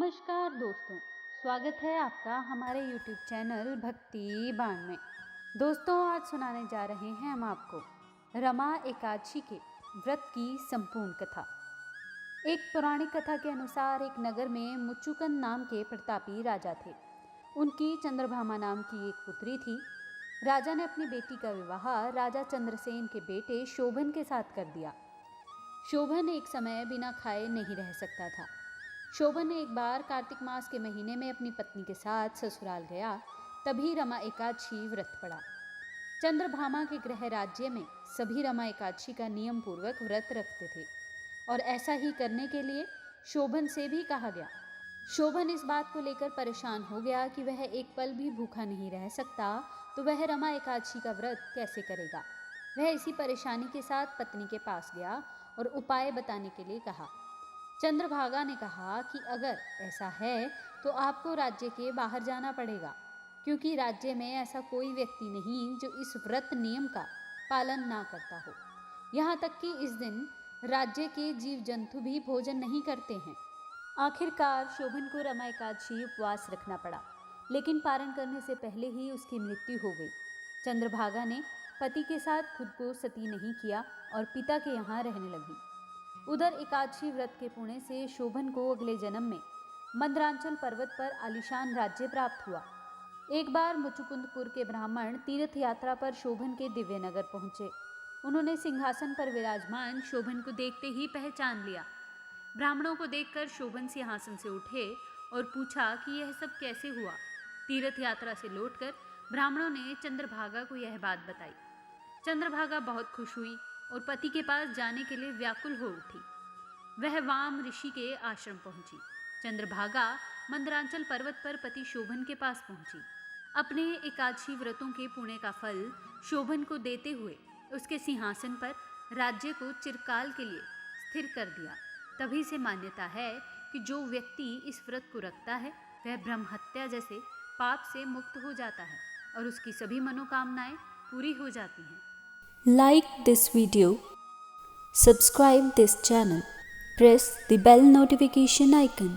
नमस्कार दोस्तों, स्वागत है आपका हमारे YouTube चैनल भक्ति बाण में। दोस्तों, आज सुनाने जा रहे हैं हम आपको रमा एकादशी के व्रत की संपूर्ण कथा। एक पौराणिक कथा के अनुसार एक नगर में मुचुकुंद नाम के प्रतापी राजा थे। उनकी चंद्रभामा नाम की एक पुत्री थी। राजा ने अपनी बेटी का विवाह राजा चंद्रसेन के बेटे शोभन के साथ कर दिया। शोभन एक समय बिना खाए नहीं रह सकता था। शोभन एक बार कार्तिक मास के महीने में अपनी पत्नी के साथ ससुराल गया। तभी रमा एकादशी व्रत पड़ा। चंद्रभामा के गृह राज्य में सभी रमा एकादशी का नियम पूर्वक व्रत रखते थे और ऐसा ही करने के लिए शोभन से भी कहा गया। शोभन इस बात को लेकर परेशान हो गया कि वह एक पल भी भूखा नहीं रह सकता, तो वह रमा एकादशी का व्रत कैसे करेगा। वह इसी परेशानी के साथ पत्नी के पास गया और उपाय बताने के लिए कहा। चंद्रभागा ने कहा कि अगर ऐसा है तो आपको राज्य के बाहर जाना पड़ेगा, क्योंकि राज्य में ऐसा कोई व्यक्ति नहीं जो इस व्रत नियम का पालन ना करता हो। यहाँ तक कि इस दिन राज्य के जीव जंतु भी भोजन नहीं करते हैं। आखिरकार शोभन को रमा एकादशी उपवास रखना पड़ा, लेकिन पारण करने से पहले ही उसकी मृत्यु हो गई। चंद्रभागा ने पति के साथ खुद को सती नहीं किया और पिता के यहाँ रहने लगी। उधर एकादशी व्रत के पुण्य से शोभन को अगले जन्म में मंदरांचल पर्वत पर आलीशान राज्य प्राप्त हुआ। एक बार मुचुकुंदपुर के ब्राह्मण तीर्थ यात्रा पर शोभन के दिव्य नगर पहुंचे। उन्होंने सिंहासन पर विराजमान शोभन को देखते ही पहचान लिया। ब्राह्मणों को देखकर शोभन सिंहासन से उठे और पूछा कि यह सब कैसे हुआ। तीर्थ यात्रा से लौटकर ब्राह्मणों ने चंद्रभागा को यह बात बताई। चंद्रभागा बहुत खुश हुई और पति के पास जाने के लिए व्याकुल हो उठी। वह वाम ऋषि के आश्रम पहुंची। चंद्रभागा मंदरांचल पर्वत पर पति शोभन के पास पहुंची। अपने एकादशी व्रतों के पुण्य का फल शोभन को देते हुए उसके सिंहासन पर राज्य को चिरकाल के लिए स्थिर कर दिया। तभी से मान्यता है कि जो व्यक्ति इस व्रत को रखता है वह ब्रह्म हत्या जैसे पाप से मुक्त हो जाता है और उसकी सभी मनोकामनाएं पूरी हो जाती हैं। Like this video, subscribe this channel, press the bell notification icon.